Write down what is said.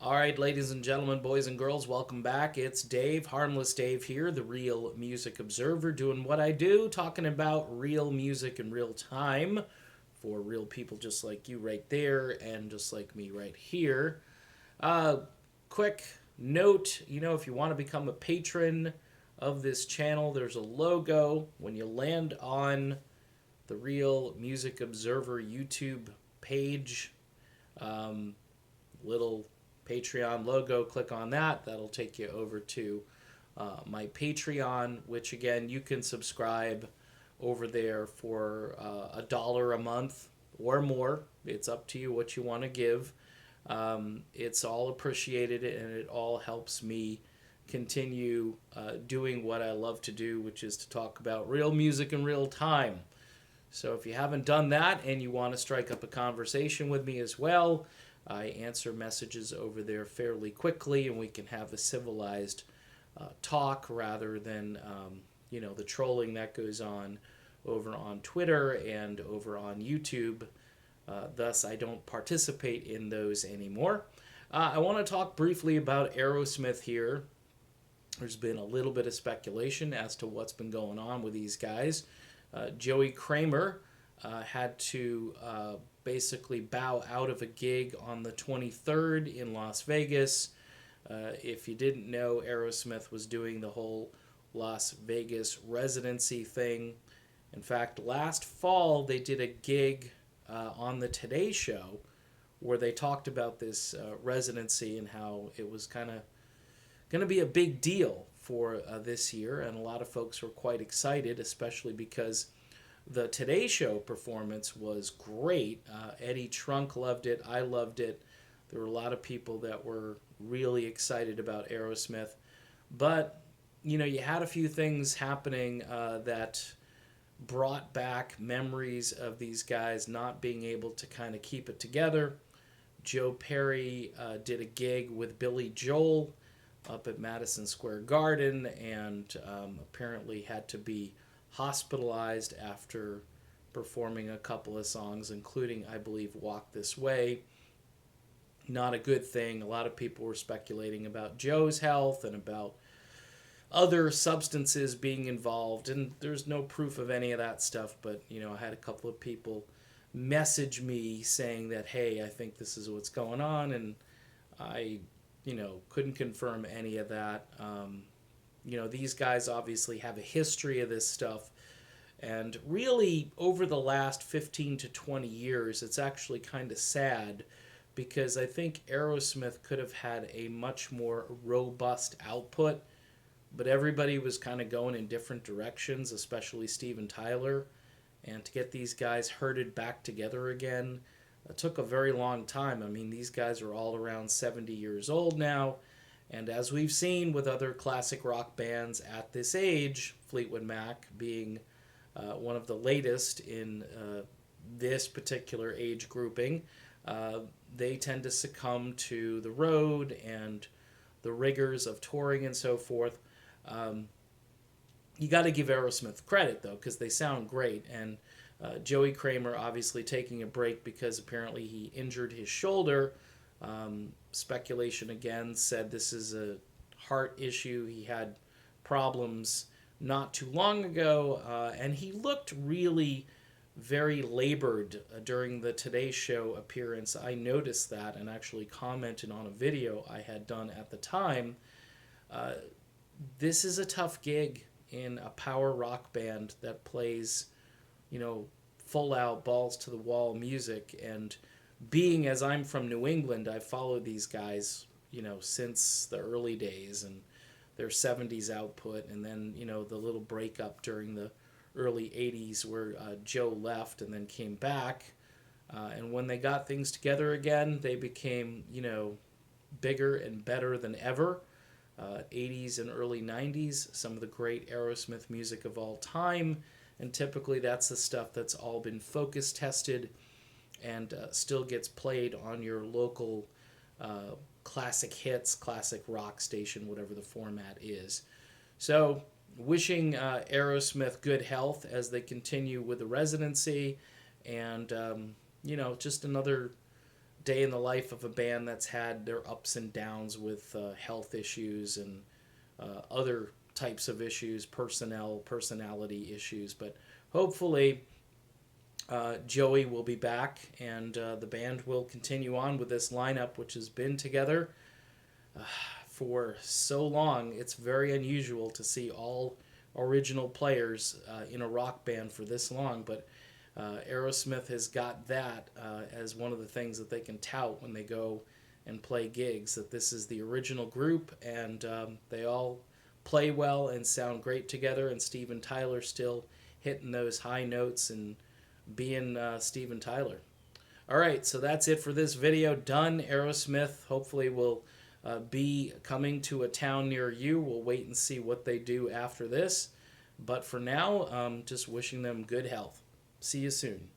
All right, ladies and gentlemen, boys and girls, welcome back. It's Dave, Harmless Dave here, the Real Music Observer, doing what I do, talking about real music in real time for real people just like you right there and just like me right here. Uh, Quick note, if you want to become a patron of this channel, there's a logo. When you land on the Real Music Observer YouTube page, um, little Patreon logo, click on that. That'll take you over to my Patreon, which again, you can subscribe over there for $1 a month or more. It's up to you what you want to give. It's all appreciated and it all helps me continue doing what I love to do, which is to talk about real music in real time. So if you haven't done that and you want to strike up a conversation with me as well, I answer messages over there fairly quickly and we can have a civilized talk rather than, the trolling that goes on over on Twitter and over on YouTube. Thus, I don't participate in those anymore. I want to talk briefly about Aerosmith here. There's been a little bit of speculation as to what's been going on with these guys. Joey Kramer had to basically bow out of a gig on the 23rd in Las Vegas. If you didn't know, Aerosmith was doing the whole Las Vegas residency thing. In fact, last fall they did a gig on the Today Show where they talked about this residency and how it was kind of going to be a big deal for this year, and a lot of folks were quite excited, especially because the Today Show performance was great. Eddie Trunk loved it. I loved it. There were a lot of people that were really excited about Aerosmith. But, you had a few things happening that brought back memories of these guys not being able to kind of keep it together. Joe Perry did a gig with Billy Joel up at Madison Square Garden and apparently had to be hospitalized after performing a couple of songs, including, I believe, Walk This Way. Not a good thing. A lot of people were speculating about Joe's health and about other substances being involved, and there's no proof of any of that stuff, but, I had a couple of people message me saying that, hey, I think this is what's going on, and I, couldn't confirm any of that. These guys obviously have a history of this stuff. And really, over the last 15 to 20 years, it's actually kind of sad because I think Aerosmith could have had a much more robust output, but everybody was kind of going in different directions, especially Steven Tyler. And to get these guys herded back together again, it took a very long time. I mean, these guys are all around 70 years old now. And as we've seen with other classic rock bands at this age, Fleetwood Mac being one of the latest in this particular age grouping, they tend to succumb to the road and the rigors of touring and so forth. You got to give Aerosmith credit, though, because they sound great. And Joey Kramer obviously taking a break because apparently he injured his shoulder. Speculation again said this is a heart issue. He had problems not too long ago, and he looked really very labored during the Today Show appearance. I noticed that and actually commented on a video I had done at the time. This is a tough gig in a power rock band that plays, full out balls to the wall music. And being as I'm from New England, I've followed these guys, since the early days and their 70s output, and then, the little breakup during the early 80s where Joe left and then came back. And when they got things together again, they became, bigger and better than ever. 80s and early 90s, some of the great Aerosmith music of all time. And typically that's the stuff that's all been focus tested and still gets played on your local classic hits, classic rock station, whatever the format is. So wishing Aerosmith good health as they continue with the residency, and just another day in the life of a band that's had their ups and downs with health issues and other types of issues, personality issues. But hopefully, Joey will be back, and the band will continue on with this lineup, which has been together for so long. It's very unusual to see all original players in a rock band for this long, but Aerosmith has got that as one of the things that they can tout when they go and play gigs, that this is the original group, and they all play well and sound great together, and Steven Tyler still hitting those high notes and being Steven Tyler. All right, so that's it for this video. Done. Aerosmith hopefully will be coming to a town near you. We'll wait and see what they do after this. But for now, just wishing them good health. See you soon.